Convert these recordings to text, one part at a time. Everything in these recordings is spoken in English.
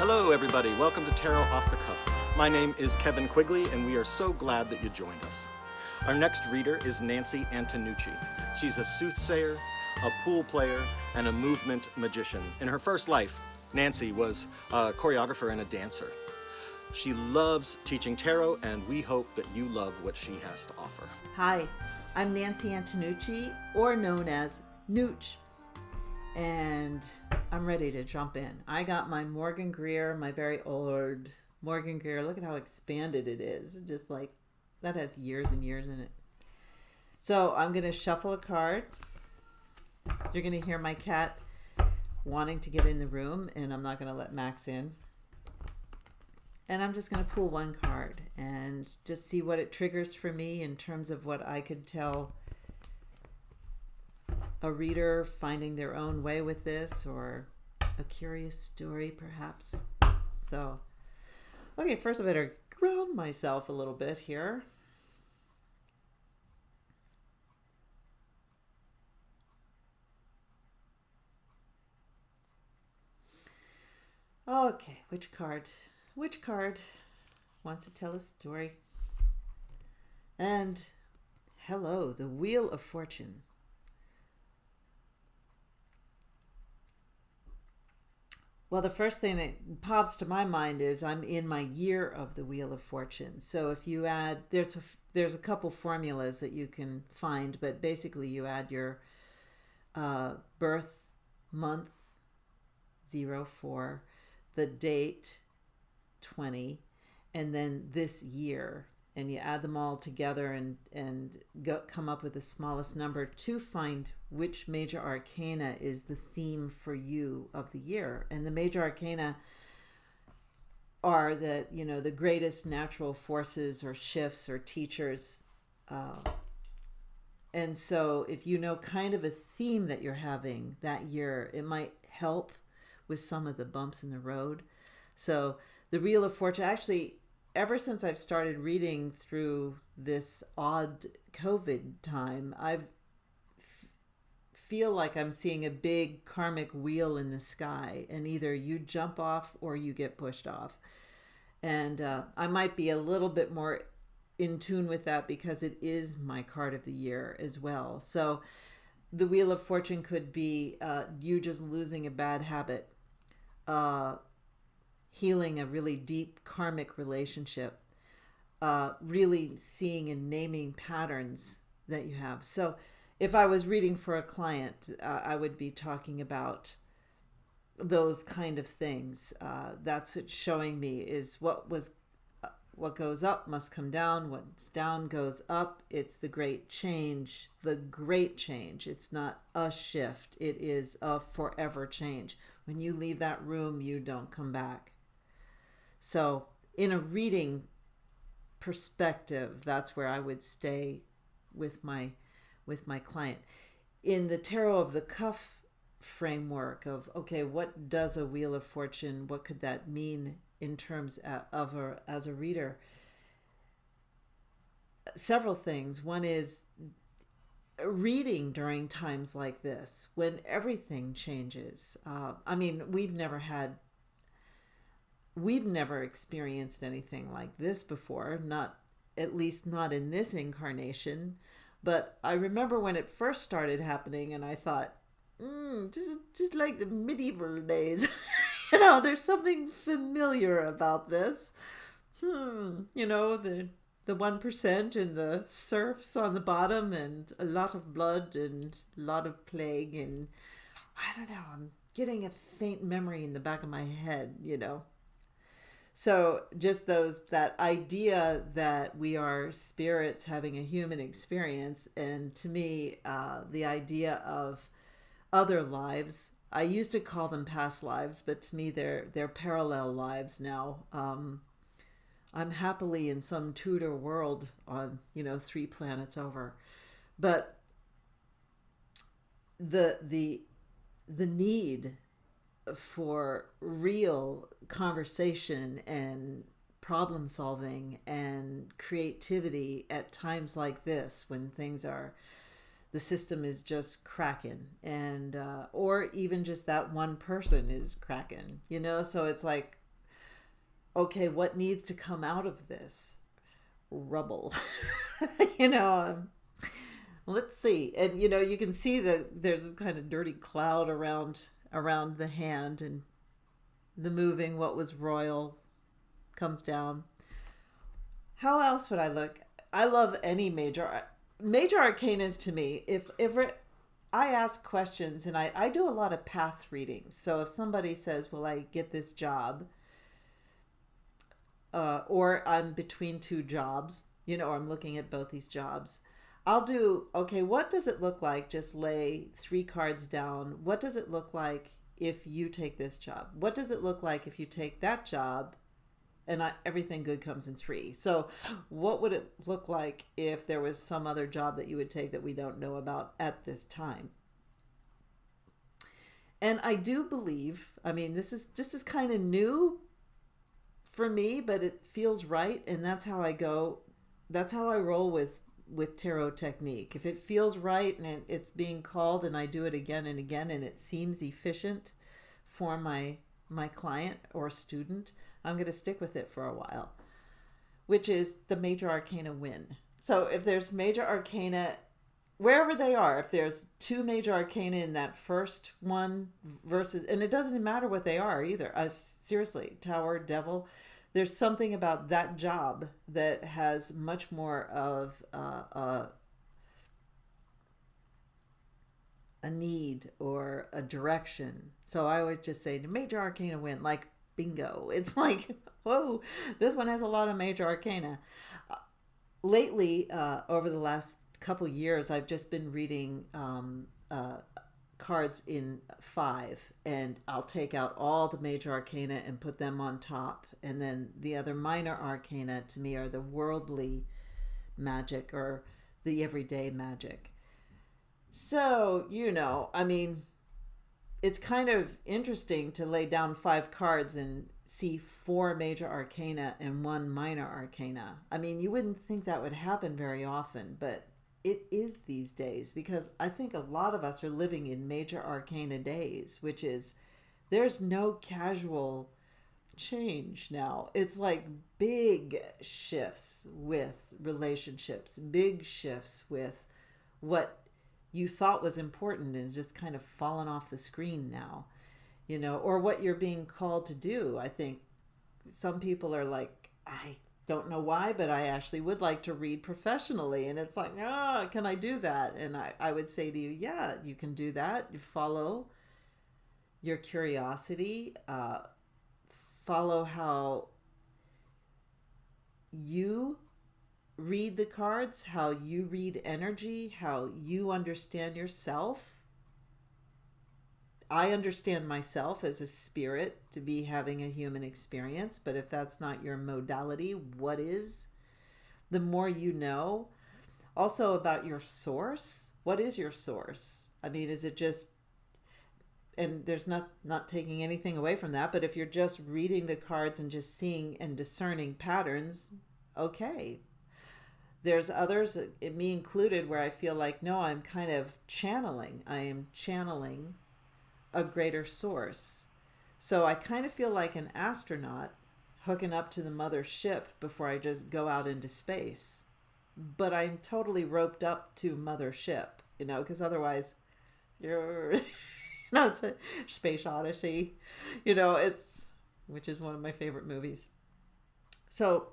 Hello, everybody. Welcome to Tarot Off the Cuff. My name is Kevin Quigley, and we are so glad that you joined us. Our next reader is Nancy Antenucci. She's a soothsayer, a pool player, and a movement magician. In her first life, Nancy was a choreographer and a dancer. She loves teaching tarot, and we hope that you love what she has to offer. Hi, I'm Nancy Antenucci, or known as Nooch, and I'm ready to jump in. I got my Morgan-Greer, my very old Morgan-Greer. Look at how expanded it is. Just like, that has years and years in it. So I'm going to shuffle a card. You're going to hear my cat wanting to get in the room, and I'm not going to let Max in. And I'm just going to pull one card and just see what it triggers for me in terms of what I could tell a reader finding their own way with this, or a curious story perhaps. So, okay, first I better ground myself a little bit here. Okay, which card wants to tell a story? And hello, the Wheel of Fortune. Well, the first thing that pops to my mind is I'm in my year of the Wheel of Fortune. So if you add, there's a couple formulas that you can find, but basically you add your birth month, 04, the date, 20, and then this year, and you add them all together and come up with the smallest number to find which major arcana is the theme for you of the year. And the major arcana are the greatest natural forces or shifts or teachers. And so if you know kind of a theme that you're having that year, it might help with some of the bumps in the road. So the Wheel of Fortune, actually, ever since I've started reading through this odd COVID time, feel like I'm seeing a big karmic wheel in the sky, and either you jump off or you get pushed off. And I might be a little bit more in tune with that because it is my card of the year as well. So the Wheel of Fortune could be you just losing a bad habit, healing a really deep karmic relationship, really seeing and naming patterns that you have. So if I was reading for a client, I would be talking about those kind of things. That's what's showing me is what goes up must come down. What's down goes up. It's the great change. The great change. It's not a shift. It is a forever change. When you leave that room, you don't come back. So in a reading perspective, that's where I would stay with my client. In the Tarot of the Cuff framework of, okay, what does a Wheel of Fortune, what could that mean in terms of as a reader? Several things. One is reading during times like this, when everything changes. We've never experienced anything like this before, at least not in this incarnation. But I remember when it first started happening, and I thought, this is just like the medieval days. There's something familiar about this. The 1% and the serfs on the bottom, and a lot of blood and a lot of plague, and I don't know, I'm getting a faint memory in the back of my head, So just that idea that we are spirits having a human experience, and to me, the idea of other lives, I used to call them past lives, but to me they're parallel lives now. I'm happily in some Tudor world on 3 planets over, but the need for real conversation and problem solving and creativity at times like this, when the system is just cracking, and or even just that one person is cracking, so it's like okay, what needs to come out of this? Rubble. you know, let's see. And, you can see that there's this kind of dirty cloud around the hand, and the moving, what was royal, comes down. How else would I look? I love any major arcanas to me. If I ask questions, and I do a lot of path readings. So if somebody says, "Will I get this job?" Or I'm between two jobs, or I'm looking at both these jobs, I'll do, okay, what does it look like? Just lay 3 cards down. What does it look like if you take this job? What does it look like if you take that job? And everything good comes in 3. So what would it look like if there was some other job that you would take that we don't know about at this time? And I do believe, this is kind of new for me, but it feels right. And that's how I go. That's how I roll with tarot technique. If it feels right and it's being called, and I do it again and again, and it seems efficient for my client or student, I'm going to stick with it for a while, which is the major arcana win. So if there's major arcana, wherever they are, if there's 2 major arcana in that first one versus, and it doesn't matter what they are either. Seriously, Tower, Devil, there's something about that job that has much more of a need or a direction. So I always just say the major arcana win, like bingo. It's like, whoa, this one has a lot of major arcana. Lately, over the last couple years, I've just been reading cards in 5, and I'll take out all the major arcana and put them on top, and then the other minor arcana to me are the worldly magic or the everyday magic. So it's kind of interesting to lay down 5 cards and see 4 major arcana and 1 minor arcana. You wouldn't think that would happen very often, but it is these days, because I think a lot of us are living in major arcana days, which is, there's no casual change now. It's like big shifts with relationships, big shifts with what you thought was important is just kind of fallen off the screen now, or what you're being called to do. I think some people are like, I don't know why, but I actually would like to read professionally. And it's like, can I do that? And I would say to you, yeah, you can do that. You follow your curiosity, follow how you read the cards, how you read energy, how you understand yourself. I understand myself as a spirit to be having a human experience, but if that's not your modality, what is? The more you know. Also about your source. What is your source? Is it just, and there's not taking anything away from that, but if you're just reading the cards and just seeing and discerning patterns, okay. There's others, me included, where I feel like, no, I'm kind of channeling. I am channeling a greater source. So I kind of feel like an astronaut hooking up to the mother ship before I just go out into space. But I'm totally roped up to mother ship, because otherwise you're, it's a Space Odyssey, which is one of my favorite movies. So,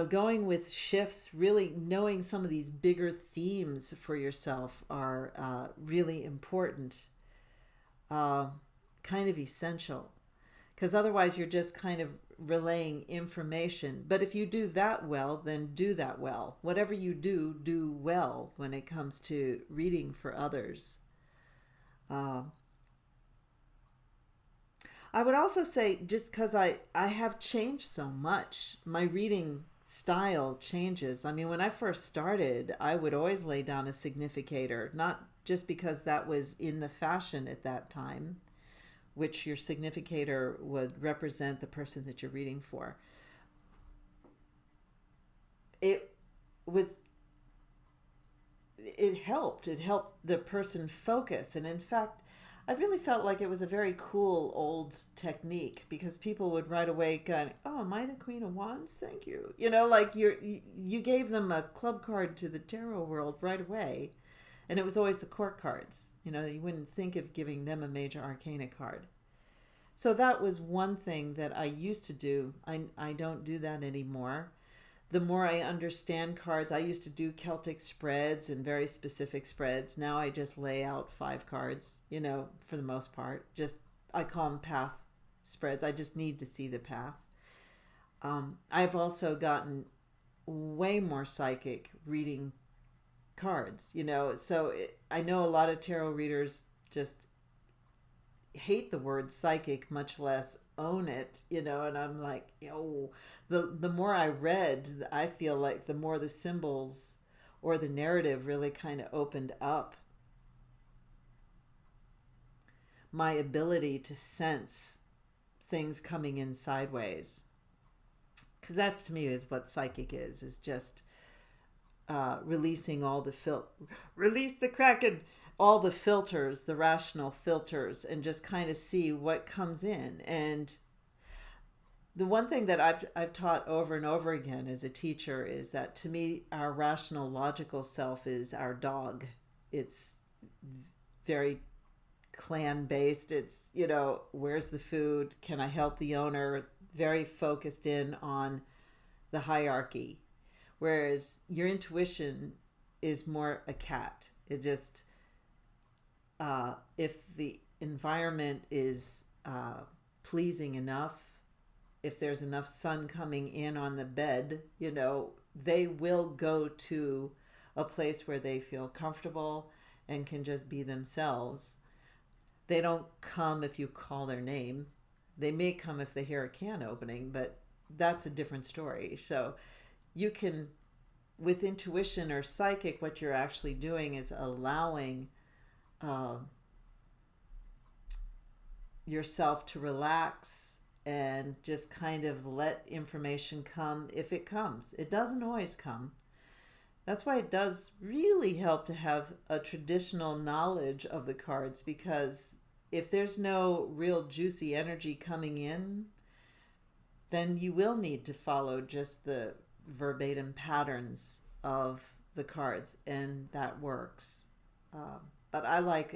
going with shifts, really knowing some of these bigger themes for yourself are really important, kind of essential, because otherwise you're just kind of relaying information. But if you do that well, then do that well. Whatever you do, do well when it comes to reading for others. I would also say, just because I have changed so much, my reading style changes. When I first started, I would always lay down a significator, not just because that was in the fashion at that time, which your significator would represent the person that you're reading for. It helped the person focus. And in fact, I really felt like it was a very cool old technique because people would right away go, "Oh, am I the Queen of Wands? Thank you." Like you gave them a club card to the tarot world right away, and it was always the court cards. You wouldn't think of giving them a major arcana card. So that was one thing that I used to do. I don't do that anymore. The more I understand cards, I used to do Celtic spreads and very specific spreads. Now I just lay out 5 cards, for the most part. I call them path spreads. I just need to see the path. I've also gotten way more psychic reading cards, So I know a lot of tarot readers just hate the word psychic, much less own it, and I'm like, the more I read, I feel like the more the symbols or the narrative really kind of opened up my ability to sense things coming in sideways. Because that's, to me, is what psychic is just releasing all the release the Kraken, all the filters, the rational filters, and just kind of see what comes in. And the one thing that I've taught over and over again as a teacher is that, to me, our rational, logical self is our dog. It's very clan-based. It's, where's the food? Can I help the owner? Very focused in on the hierarchy. Whereas your intuition is more a cat. It just, if the environment is pleasing enough, if there's enough sun coming in on the bed, they will go to a place where they feel comfortable and can just be themselves. They don't come if you call their name. They may come if they hear a can opening, but that's a different story. So you can, with intuition or psychic, what you're actually doing is allowing yourself to relax and just kind of let information come if it comes. It doesn't always come. That's why it does really help to have a traditional knowledge of the cards, because if there's no real juicy energy coming in, then you will need to follow just the verbatim patterns of the cards, and that works. But I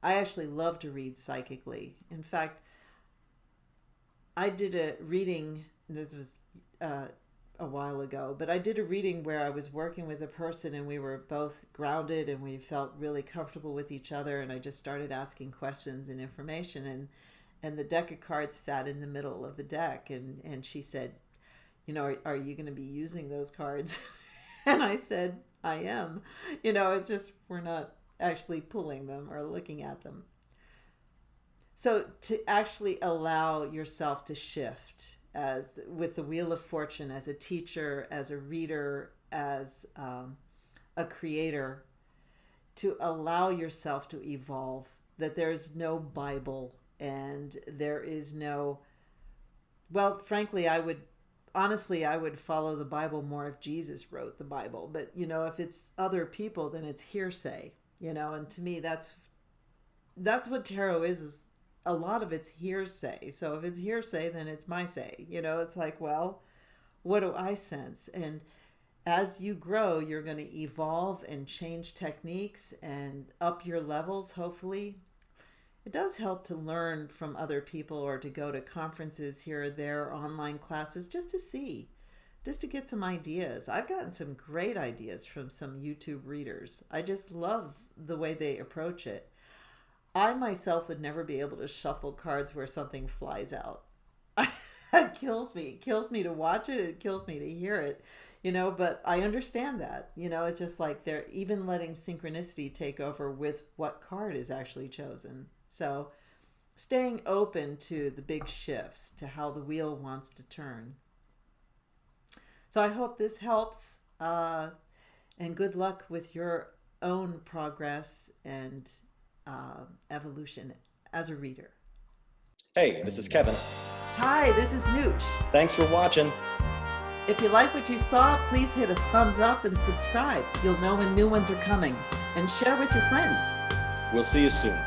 actually love to read psychically. In fact, I did a reading, this was a while ago, but I did a reading where I was working with a person and we were both grounded and we felt really comfortable with each other, and I just started asking questions and information, and the deck of cards sat in the middle of the deck, and she said, are you going to be using those cards? And I said, I am. It's just we're not actually pulling them or looking at them. So to actually allow yourself to shift, as with the Wheel of Fortune, as a teacher, as a reader, as a creator, to allow yourself to evolve, that there's no Bible and there is no, well, frankly, I would follow the Bible more if Jesus wrote the Bible. But, if it's other people, then it's hearsay, and to me, that's what tarot is a lot of it's hearsay. So if it's hearsay, then it's my say. It's like, well, what do I sense? And as you grow, you're going to evolve and change techniques and up your levels, hopefully. It does help to learn from other people or to go to conferences here or there, online classes, just to get some ideas. I've gotten some great ideas from some YouTube readers. I just love the way they approach it. I myself would never be able to shuffle cards where something flies out. It kills me. It kills me to watch it. It kills me to hear it, but I understand that. It's just like they're even letting synchronicity take over with what card is actually chosen. So staying open to the big shifts, to how the wheel wants to turn. So I hope this helps, and good luck with your own progress and evolution as a reader. Hey, this is Kevin. Hi, this is Nooch. Thanks for watching. If you like what you saw, please hit a thumbs up and subscribe. You'll know when new ones are coming. And share with your friends. We'll see you soon.